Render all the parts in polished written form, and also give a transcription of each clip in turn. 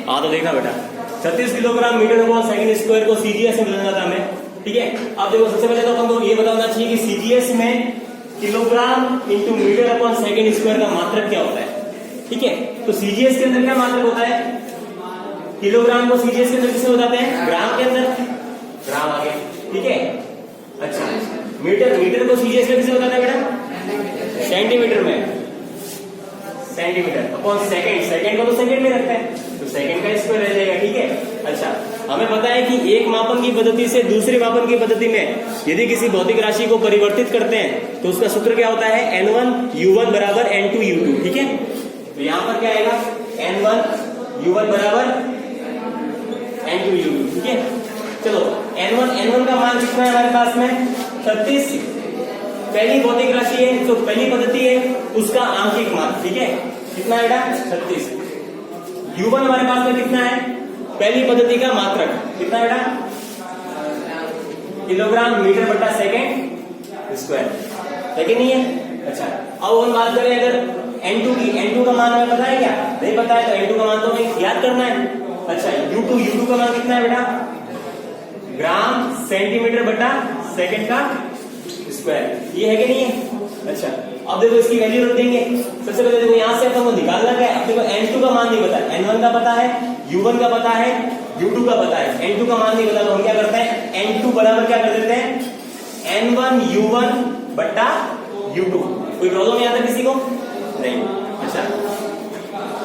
हाँ तो देखना बेटा 36 kilogram metre upon second square को सीजीएस में बदलना था हमें, ठीक है। अब देखो सबसे पहले तो अपन को ये बताना चाहिए कि सीजीएस में kilogram into metre upon second square का मात्रक क्या होता है, ठीक है। तो सीजीएस के अंदर क्या मात्रक होता है, किलोग्राम को सीजीएस के अंदर किससे बताते हैं, ग्राम के अंदर, ग्राम आ गया, ठीक है। अच्छा मीटर को सीजीएस में किससे बताते हैं बेटा, सेंटीमीटर में, सेंटीमीटर अपॉन सेकंड को तो सेकंड में रखते हैं तो सेकंड का स्क्वायर रह जाएगा, ठीक है। अच्छा हमें पता है कि एक मापन की पद्धति से दूसरी मापन की पद्धति में यदि किसी भौतिक राशि को परिवर्तित करते हैं तो उसका सूत्र क्या होता है, N1 U1 बराबर N2 U2, ठीक है। तो यहां पर क्या आएगा, N1 U1 बराबर N2 U2, ठीक है। चलो N1 का मान कितना है हमारे पास में 36, पहली भौतिक राशि है तो पहली पद्धति है उसका आंशिक मान, ठीक है। कितना है बेटा 36। U1 हमारे पास में कितना है, पहली पद्धति का मात्रक कितना है बेटा, किलोग्राम मीटर बटा सेकंड स्क्वायर, है कि नहीं है। अच्छा अब हम बात करें अगर N2 की, N2 का मान हमें पता है क्या, नहीं पता है तो N2 का मान तो हमें याद करना है। अच्छा U2 का मान कितना है बेटा, ग्राम सेंटीमीटर बटा सेकंड का स्क्वायर, ये है कि नहीं है। अच्छा अब देखो इसकी वैल्यू रख देंगे, सबसे पहले देखो यहां से अपन को निकालना क्या है, अब देखो N2 का मान नहीं पता है, N1 का पता है, U1 का पता है, U2 का पता है, N2 का मान नहीं पता तो हम क्या करते हैं, N2 बराबर क्या कर देते हैं, N1 U1 बटा U2। कोई प्रॉब्लम नहीं आता किसी को, नहीं। अच्छा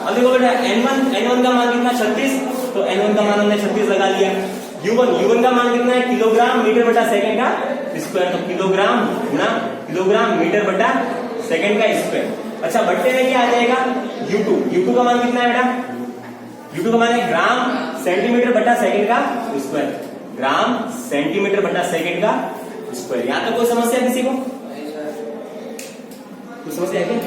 अब देखो बेटा N1 का मान कितना 36, तो N1 का मान हमने 36 लगा लिया। U1 का मान कितना है, किलोग्राम मीटर बटा सेकंड का स्क्वायर, तो किलोग्राम गुना किलोग्राम मीटर बटा सेकंड का स्क्वायर। अच्छा बट्टे में क्या आ जाएगा, U2 का मान कितना है बेटा, U2 का मान है ग्राम सेंटीमीटर बटा सेकंड का स्क्वायर, ग्राम सेंटीमीटर बटा सेकंड का स्क्वायर। यहां तक कोई समस्या किसी को, कोई समस्या है क्या।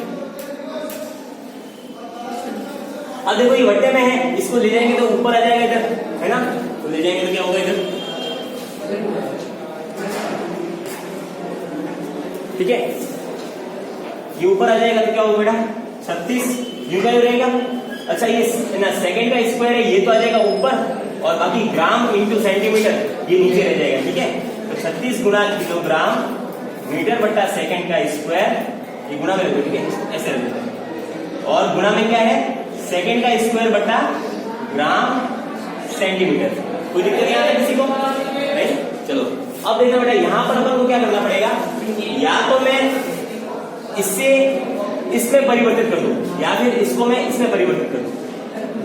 अब देखो ये बट्टे में है, इसको ले जाएंगे तो ऊपर आ जाएगा इधर, है ना, तो ले जाएंगे तो क्या होगा इधर, ठीक है। ये ऊपर आ जाएगा तो क्या होगा बेटा 36, यू क्या रहेगा। अच्छा ये ना सेकंड का स्क्वायर है, ये तो आ जाएगा ऊपर और बाकी ग्राम इंटू सेंटीमीटर ये नीचे रह जाएगा, ठीक है। तो 36 गुना किलोग्राम मीटर बट्टा सेकंड का स्क्वायर, ये गुना में रखो, ठीक है, ऐसे रखो। और गुना में क्या है, सेकंड का स्क्वायर बट्टा ग्राम सेंटीमीटर। कोई दिक्कत नहीं आता किसी को, नहीं। चलो अब देखना बेटा यहां पर अपन को क्या करना पड़ेगा, या तो मैं इससे इसमें परिवर्तित कर दूं या फिर इसको मैं इसमें परिवर्तित कर दूं,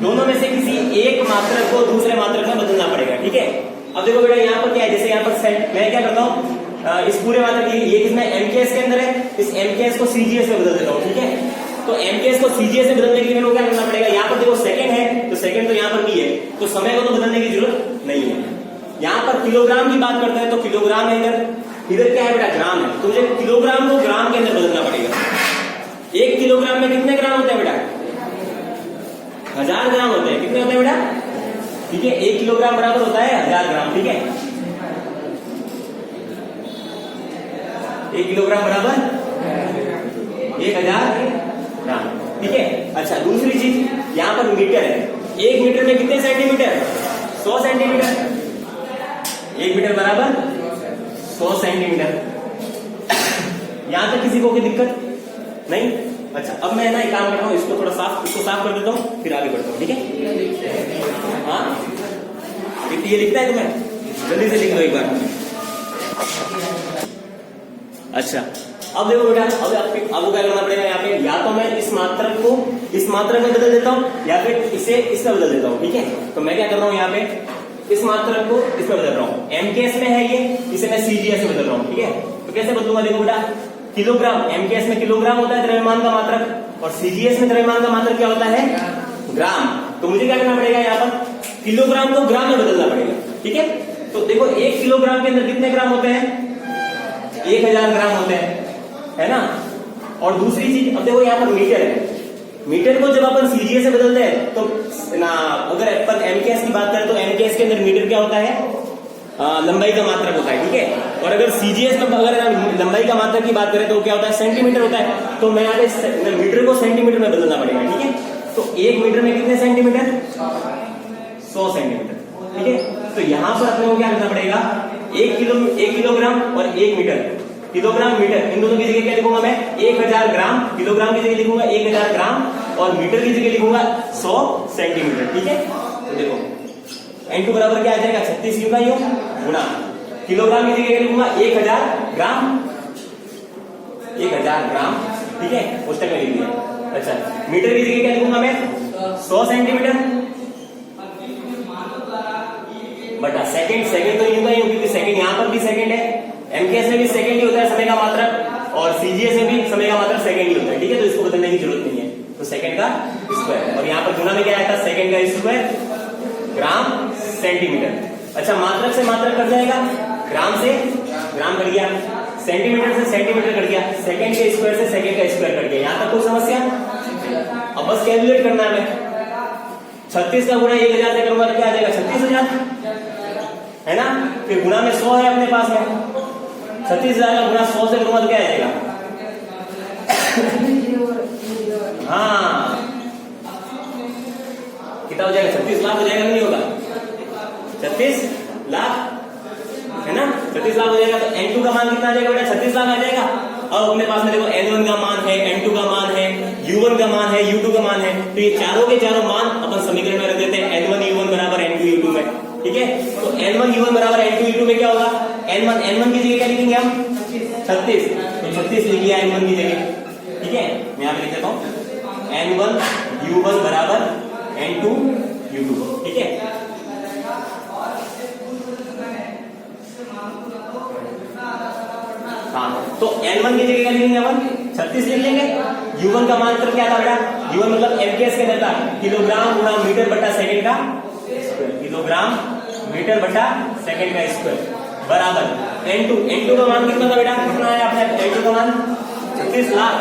दोनों में से किसी एक मात्रक को दूसरे मात्रक में बदलना पड़ेगा, ठीक है। अब देखो बेटा यहाँ पर क्या है, जैसे यहाँ पर मैं क्या करता हूँ, इस पूरे मात्रक ये किसमें MKS के अंदर है, इस MKS को CGS में बदल देता हूँ, ठीक है। तो MKS को CGS में बदलने के लिए क्या करना पड़ेगा, यहाँ पर देखो सेकंड है तो सेकंड तो यहाँ पर भी है, तो समय को तो बदलने की जरूरत नहीं है। यहाँ पर किलोग्राम की बात करते हैं तो किलोग्राम है इधर क्या है बेटा ग्राम है, तो मुझे किलोग्राम को ग्राम के अंदर बदलना पड़ेगा। 1 किलोग्राम में कितने ग्राम होते हैं बेटा, 1000 ग्राम होते हैं। कितने होते हैं बेटा, ठीक है, 1 किलोग्राम बराबर होता है 1000 ग्राम, ठीक है। 1 किलोग्राम बराबर 1000 ग्राम, ठीक है। अच्छा दूसरी चीज यहाँ पर मीटर है, 1 मीटर में कितने सेंटीमीटर, 100 सेंटीमीटर, 1 मीटर बराबर 100 सेंटीमीटर। यहां तक किसी को कोई दिक्कत नहीं। अच्छा अब मैं ना एक काम करता हूँ, इसको थोड़ा इसको साफ कर देता हूँ फिर आगे बढ़ता हूँ, ठीक है। हाँ ये लिखता है तुम्हें, जल्दी से लिख लो एक बार। अच्छा अब देखो बेटा अब आपको क्या करना पड़ेगा, यहाँ पे या तो मैं इस मात्रक को इस मात्रक में बदल देता हूँ या फिर इसे इसमें बदल देता हूँ, ठीक है। तो मैं क्या कर रहा हूँ, यहाँ पे इस मात्रक को इसमें बदल रहा हूँ, MKS में है ये, इसे मैं CGS में बदल रहा हूँ, ठीक है। तो कैसे बदलूंगा, देखो बेटा किलोग्राम, MKS में किलोग्राम होता है द्रव्यमान का मात्रक और CGS में द्रव्यमान का मात्रक क्या होता है, ग्राम। तो मुझे क्या करना पड़ेगा, यहाँ पर किलोग्राम को ग्राम में बदलना पड़ेगा, ठीक है। तो देखो 1 किलोग्राम के अंदर कितने ग्राम होते हैं, 1000 ग्राम होते हैं, है ना। और दूसरी चीज अब देखो यहाँ पर मीटर है, मीटर को जब अपन CGS से बदलते हैं तो ना अगर अपन MKS की बात करें तो MKS के अंदर मीटर क्या होता है, लंबाई का मात्रक होता है, ठीक है। और अगर CGS में अगर लंबाई का मात्रक की बात करें तो क्या होता है, सेंटीमीटर होता है। तो मैं यहाँ पे मीटर को सेंटीमीटर में बदलना पड़ेगा, ठीक है। तो 1 मीटर में कितने सेंटीमीटर, 100 सेंटीमीटर। ठीक है, तो यहां पर अपने को क्या करना पड़ेगा, 1 किलोग्राम और 1 मीटर, किलोग्राम मीटर, इन दोनों की जगह क्या लिखूंगा मैं, 1000 ग्राम, किलोग्राम की जगह लिखूंगा 1000 ग्राम और मीटर की जगह लिखूंगा 100 सेंटीमीटर। ठीक है, तो देखो N2 बराबर क्या आ जाएगा, 36 U का U गुणा किलोग्राम की जगह लिखूंगा 1000 ग्राम, 1000 ग्राम। ठीक है, पुस्तक में लिख दिया। अच्छा, मीटर की जगह क्या लिखूंगा मैं, 100 सेंटीमीटर बटा सेकंड, सेकंड तो U का U क्योंकि सेकंड यहां पर भी सेकंड है, एमकेएस में भी सेकंड ही होता है समय का मात्रक और सीजीएस में भी समय का मात्रक सेकंड ही होता है। ठीक है, तो इसको बदलने की जरूरत नहीं है, तो सेकंड का स्क्वायर, और यहाँ पर गुना में क्या आया था, सेकंड का स्क्वायर ग्राम सेंटीमीटर। अच्छा, मात्रक से मात्रक कट जाएगा, ग्राम से ग्राम कट गया, सेंटीमीटर से सेंटीमीटर कट गया, सेकंड के स्क्वायर से सेकंड का स्क्वायर कट गया। यहां तक कोई समस्या? अब बस कैलकुलेट करना है हमें, 36 का गुणा 1000 से करूंगा तो क्या आ जाएगा, 36000 है ना, फिर गुणा में 100 है अपने पास में, 36000 का गुणा 100 से करूंगा तो क्या आ जाएगा, हाँ कितना हो जाएगा, 36 लाख हो जाएगा, नहीं होगा 36 लाख है ना, 36 लाख हो जाएगा। तो N2 का मान कितना आ जाएगा बेटा, 36 लाख आ जाएगा। अब अपने पास में देखो N1 का मान है, N2 का मान है, U1 का मान है, U2 का मान है, तो ये चारों के चारों मान अपन समीकरण में रख देते हैं, N1 U1 बराबर N2 U2 में। ठीक है, तो N1 U1 बराबर N2 U2 में क्या होगा, N1 की जगह क्या लिखेंगे हम, 36, तो 36 लिख लिया N1 की जगह। ठीक है, मैं यहाँ पे लिख देता हूँ N1 U1 बराबर N2 U2। ठीक है, हाँ, तो N1 की जगह क्या लिखेंगे अपन, 36 लिख लेंगे। U1 का मान क्या था बेटा, U1 मतलब एमकेएस के अंदर था, किलोग्राम गुणा मीटर बटा सेकंड का स्क्वायर, किलोग्राम मीटर बटा सेकंड का स्क्वायर बराबर N2 का मान कितना था बेटा, कितना है आपने, N2 का मान 36 लाख।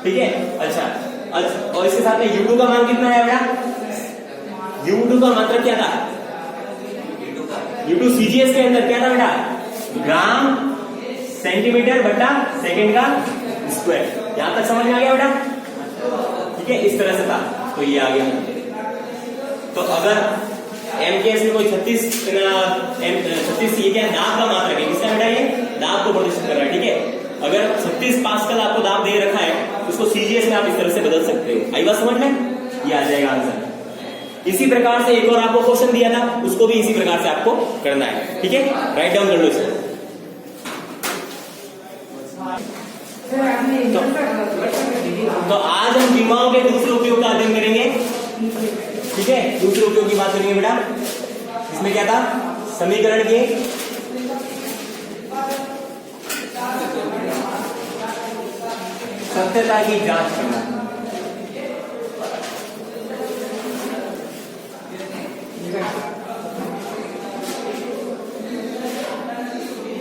ठीक है, अच्छा और इसके साथ में U2 का मान कितना है बेटा, U2 का मात्रक क्या था, U2 सीजीएस के अंदर क्या था बेटा, ग्राम सेंटीमीटर बटा सेकंड का स्क्वायर। यहां तक समझ में आ गया बेटा? ठीक है, इस तरह से था, तो ये आ गया। तो अगर एमकेएस में कोई 36 ये क्या दाब का मात्रक है, किसका बेटा, ये दाब को प्रदर्शित कर रहा है। ठीक है, अगर 36 पास्कल आपको दाब दे रखा है, उसको सीजीएस में आप इस तरह से बदल सकते हो। आई बात समझ में? ये आ जाएगा आंसर। इसी प्रकार से एक और आपको क्वेश्चन दिया था, उसको भी इसी प्रकार से आपको करना है। ठीक है, राइट डाउन कर लो इसको। तो आज हम विमाओं के दूसरे उपयोग का अध्ययन करेंगे। ठीक है, दूसरे उपयोग की बात करेंगे बेटा। इसमें क्या था, समीकरण के सत्यता की जांच करना।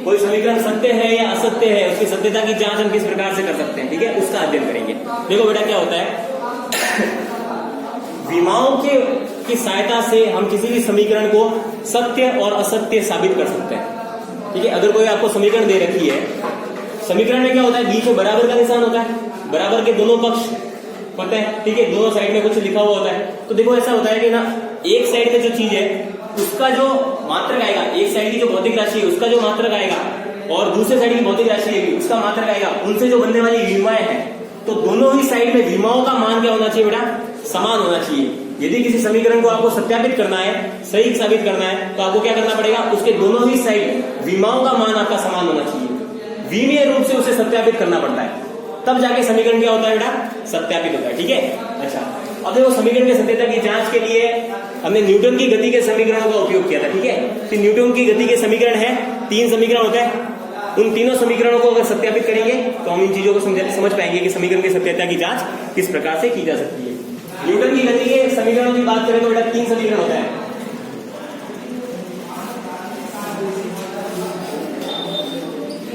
कोई समीकरण सत्य है या असत्य है, उसकी सत्यता की जांच हम किस प्रकार से कर सकते हैं। ठीक है, उसका अध्ययन करेंगे। देखो बेटा क्या होता है, विमाओं की सहायता से हम किसी भी समीकरण को सत्य और असत्य साबित कर सकते हैं। ठीक है, अगर कोई आपको समीकरण दे रखी है, समीकरण में क्या होता है, बीच में बराबर का निशान होता है, बराबर के दोनों पक्ष होते हैं। ठीक है, दोनों साइड में कुछ लिखा हुआ होता है। तो देखो ऐसा होता है कि ना, एक साइड पे जो चीज है उसका जो मात्रक आएगा, एक साइड की जो भौतिक राशि है उसका जो मात्रक आएगा और दूसरे साइड की भौतिक राशि है उसका मात्रक आएगा, उनसे जो बनने वाली विमाएं हैं, तो दोनों ही साइड में विमाओं का मान क्या होना चाहिए बेटा, समान होना चाहिए। यदि किसी समीकरण को आपको सत्यापित करना है, सही साबित करना है, तो आपको क्या करना पड़ेगा, उसके दोनों ही साइड विमाओं का मान आपका समान होना चाहिए। विमीय रूप से उसे सत्यापित करना पड़ता है, तब जाके समीकरण क्या होता है बेटा, सत्यापित होता है। ठीक है, अच्छा अब देखो समीकरण की सत्यता की जांच के लिए हमने न्यूटन की गति के समीकरणों का उपयोग किया था। ठीक है, तो न्यूटन की गति के समीकरण है, 3 समीकरण होते हैं। उन तीनों समीकरणों को अगर सत्यापित करेंगे तो हम इन चीजों को समझ पाएंगे कि समीकरण की सत्यता की जांच किस प्रकार से की जा सकती है। न्यूटन की गति के समीकरणों की बात करें तो बेटा 3 समीकरण होता है।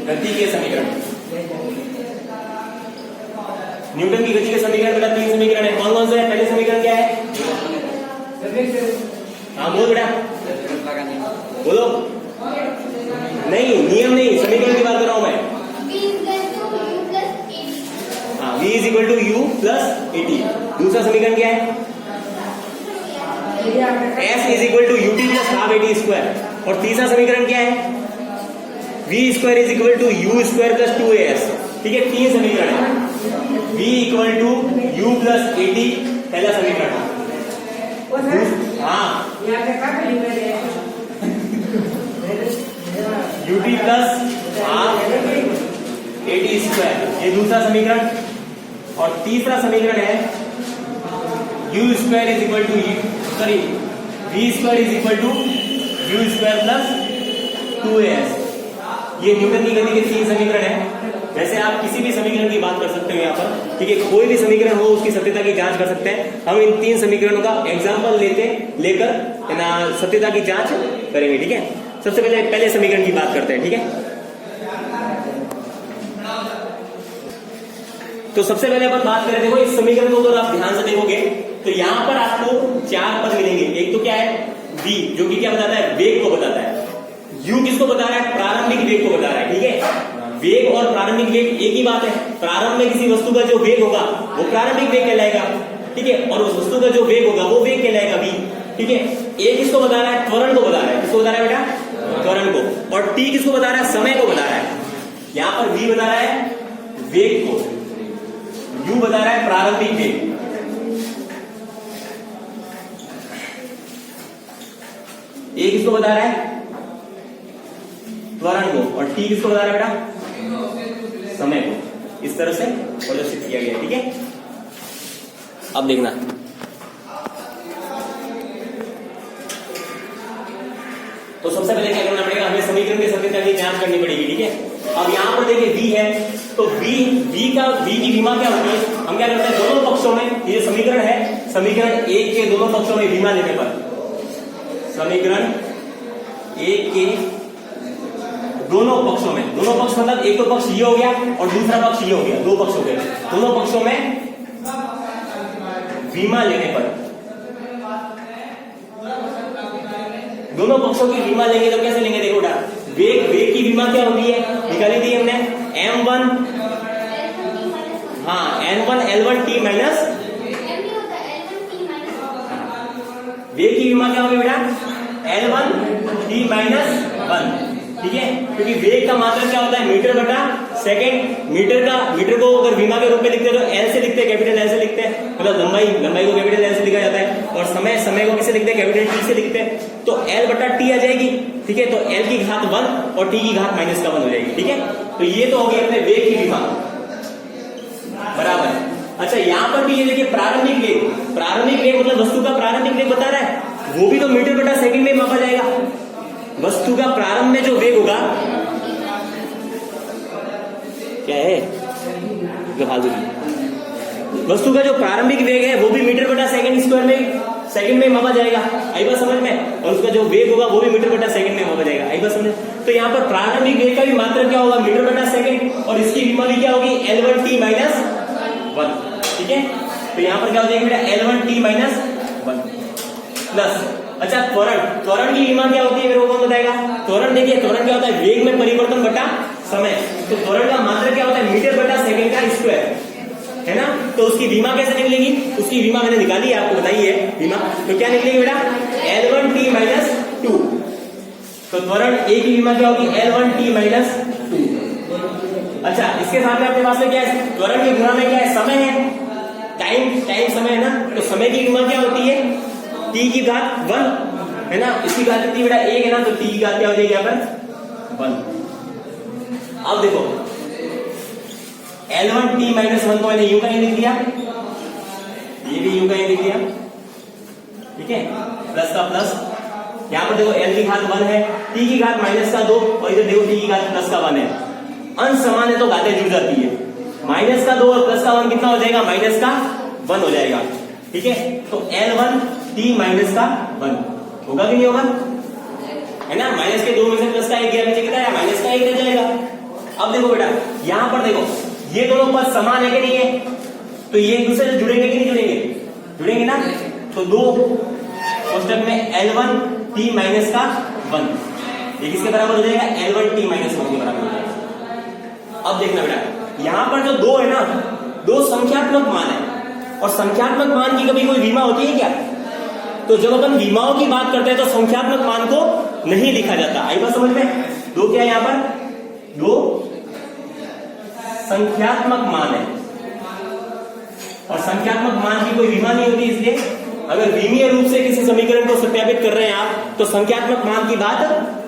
गति के समीकरण, न्यूटन की गति के समीकरण बेटा 3 समीकरण है। कौन कौन से है? पहले समीकरण क्या है? हाँ बोल बेटा, बोलो। नहीं, नियम नहीं, समीकरण की बात कर रहा हूं मैं। हाँ, v = u + 80। दूसरा समीकरण क्या है? S is equal to UT plus half AT square. और तीसरा समीकरण क्या है, v square is equal to U square plus 2as। ठीक है, तीन समीकरण है, v equal to U plus AT पहला समीकरण। हाँ, UT plus half AT square, ये दूसरा समीकरण। और तीसरा समीकरण है U square is equal to sorry V square is equal to U square plus 2as। ये न्यूटन की गति के तीन समीकरण है। वैसे आप किसी भी समीकरण की बात कर सकते हो यहाँ पर, ठीक है, कोई भी समीकरण हो उसकी सत्यता की जांच कर सकते हैं। हम इन तीन समीकरणों का एग्जाम्पल लेकर सत्यता की जांच करेंगे। ठीक है, सबसे पहले समीकरण की बात करते हैं। ठीक है, तो सबसे पहले अपन बात करें, देखो इस समीकरण को अगर आप ध्यान से देखोगे तो यहाँ पर आपको चार पद मिलेंगे। एक तो क्या है v, जो कि क्या बताता है, वेग को बताता है। u किसको बता रहा है, प्रारंभिक वेग को बता रहा है। ठीक है, वेग और प्रारंभिक वेग एक ही बात है। प्रारंभ में किसी वस्तु का जो वेग होगा वो प्रारंभिक वेग कहलाएगा। ठीक है, और उस वस्तु का जो वेग होगा वो वेग कहलाएगा v। ठीक है, a किसको बता रहा है, त्वरण को बता रहा है। किसको बता रहा है बेटा, त्वरण को। और t किसको बता रहा है, समय को बता रहा है। यहाँ पर v बता रहा है वेग को, u बता रहा है प्रारंभिक वेग। a किसको बता रहा है, त्वरण को। और t किसको बता रहा है बेटा, समय को। इस तरह से प्रदर्शित किया गया। ठीक है, अब देखना, तो सबसे पहले क्या करना पड़ेगा, हमें समीकरण की सत्यता की जांच करनी पड़ेगी। ठीक है, अब यहाँ पर देखिए v है, तो v की विमा क्या होती है, हम क्या करते हैं, दोनों पक्षों में, ये समीकरण है, समीकरण एक के दोनों पक्षों में विमा लेने पर, समीकरण एक के दोनों पक्षों में, दोनों पक्ष मतलब एक तो पक्ष ये हो गया और दूसरा पक्ष ये हो गया, दो पक्ष हो गए, दोनों पक्षों में विमा लेने पर, दोनों पक्षों की विमा लेंगे तो कैसे लेंगे, देखो बेटा, वेग की विमा क्या होती है, निकाली थी हमने m1, हाँ n1 L1 t माइनस, वेग की विमा क्या होगी बेटा, L1 t माइनस 1। ठीक है, क्योंकि वेग का मात्रक क्या होता है, मीटर बटा सेकेंड। मीटर को अगर विमा के रूप में लिखते हैं तो L से लिखते हैं, कैपिटल L से लिखते हैं, मतलब लंबाई को कैपिटल L से लिखा जाता है। और समय को किसे लिखते हैं, कैपिटल T से लिखते हैं। तो L बटा T आ जाएगी। ठीक है, तो L की घात 1 और T की घात -1 हो जाएगी। ठीक है, तो ये तो हो गई अपने वेग की विमा, बराबर। अच्छा, यहाँ पर भी ये देखिए प्रारंभिक वेग मतलब वस्तु का प्रारंभिक वेग बता रहा है, वो भी तो मीटर बटा सेकंड में मापा जाएगा। वस्तु का प्रारंभ में जो वेग होगा, क्या है वस्तु का जो प्रारंभिक वेग है वो भी मीटर बटा सेकंड स्क्वायर में मापा जाएगा। आई बात समझ में, और उसका जो वेग होगा वो भी मीटर बटा सेकंड में मापा जाएगा। आई बात समझ। तो यहाँ पर प्रारंभिक वेग का भी मात्रक क्या होगा, मीटर बटा सेकंड, और इसकी विमा भी क्या होगी, L1 t माइनस 1। ठीक है, तो यहाँ पर क्या हो जाएगा बेटा, L1 t माइनस 1 प्लस। अच्छा, त्वरण की विमा क्या होती है, मेरे को कौन बताएगा। त्वरण देखिए, त्वरण क्या होता है, वेग में परिवर्तन बटा समय। तो त्वरण का मात्रक क्या होता है, मीटर बटा सेकंड का स्क्वायर, है ना। तो उसकी विमा कैसे निकलेगी, उसकी विमा मैंने निकाली है, आपको बताई है विमा। तो क्या निकलेगी बेटा, L1 t माइनस 2। तो त्वरण A की विमा क्या होगी, L1 t माइनस 2। अच्छा, इसके साथ में अपने पास में क्या है, त्वरण की गुणा में क्या है, समय है, टाइम समय है ना। तो समय की विमा क्या होती है, t की घात 1, है ना। इसकी घात कितनी बेटा, 1 है ना, तो t की घात क्या हो जाएगी यहाँ पर 1। अब देखो, L1 t माइनस 1 को मैंने u का ही लिख दिया, ये भी u का ही लिख दिया। ठीक है, प्लस का प्लस, यहाँ पर देखो L की घात 1 है, t की घात माइनस का 2, और इधर देखो t की घात प्लस का 1 है। अंश समान है तो घातें जुड़ जाती है। माइनस का 2 और प्लस का 1 कितना हो जाएगा, माइनस का 1 हो जाएगा। ठीक है, तो L1 t माइनस का 1 होगा कि नहीं होगा, है ना। माइनस के 2 में से प्लस का 1 गया, पीछे कितना है, माइनस का 1 रह जाएगा। अब देखो बेटा, यहाँ पर देखो ये दोनों पद समान है कि नहीं है, तो ये एक दूसरे से जुड़ेंगे कि नहीं जुड़ेंगे ना। तो दो कोष्टक में L1 t माइनस का 1, ये किसके बराबर हो जाएगा, L1 t माइनस 1 के बराबर हो जाएगा। अब देखना बेटा, यहाँ पर जो दो है ना, दो संख्यात्मक मान है, और संख्यात्मक मान की कभी कोई विमा होती है क्या, तो जब अपन विमाओं की बात करते हैं तो संख्यात्मक मान को नहीं लिखा जाता। आई बात समझ में? दो क्या है यहां पर? दो संख्यात्मक मान है और संख्यात्मक मान की कोई विमा नहीं होती, इसलिए अगर विमीय रूप से किसी समीकरण को सत्यापित कर रहे हैं आप तो संख्यात्मक मान की बात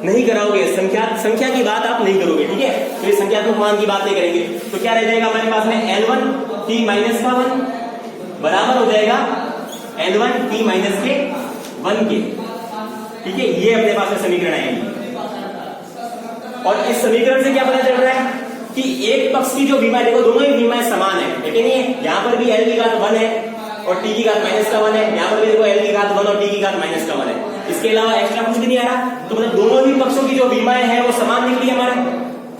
नहीं कराओगे, संख्या की बात आप नहीं करोगे, ठीक है? तो ये संख्यात्मक मान की बात नहीं करेंगे। तो क्या रह जाएगा हमारे पास में L1 t माइनस का 1 बराबर हो जाएगा L1 t माइनस के 1 के, ठीक है? ये अपने पास में समीकरण आएगी और इस समीकरण से क्या पता चल रहा है कि एक पक्ष की जो विमा, देखो दोनों ही विमाएं समान है, लेकिन ये यहां पर भी L की घात 1 है और t की घात माइनस का 1 है, यहां पर भी देखो L की घात 1 और t की घात माइनस का 1 है। इसके अलावा एक्स्ट्रा कुछ भी नहीं आ रहा, तो मतलब दोनों ही पक्षों की जो विमाएं हैं वो समान निकली हमारे।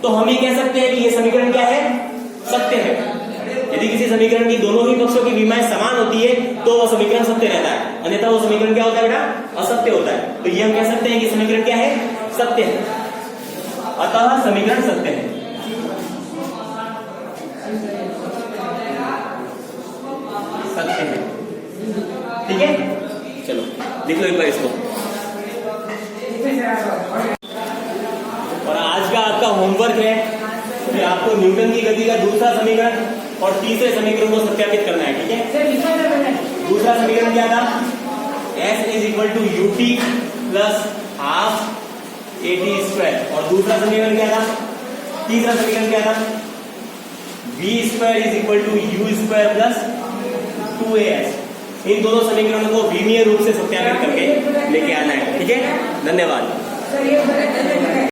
तो हम ये कह सकते हैं कि ये समीकरण क्या है? सत्य है। यदि किसी समीकरण की दोनों ही पक्षों की विमाएं समान होती है तो वो समीकरण सत्य रहता है, अन्यथा वो समीकरण क्या होता है बेटा? असत्य होता है। तो ये हम कह सकते हैं कि समीकरण क्या है? सत्य है। अतः समीकरण सत्य है। सत्य है, ठीक है? चलो लिख लो एक बार इसको। और आज का आपका होमवर्क है कि आपको न्यूटन की गति का दूसरा समीकरण और तीसरे समीकरण को सत्यापित करना है, ठीक है? दूसरा समीकरण क्या था? S is equal to UT plus half AT square. और दूसरा समीकरण क्या था? तीसरा समीकरण क्या था? V square is equal to U square plus 2AS। इन दोनों समीकरणों को विमीय रूप से सत्यापित करके लेके आना है, ठीक है? धन्यवाद।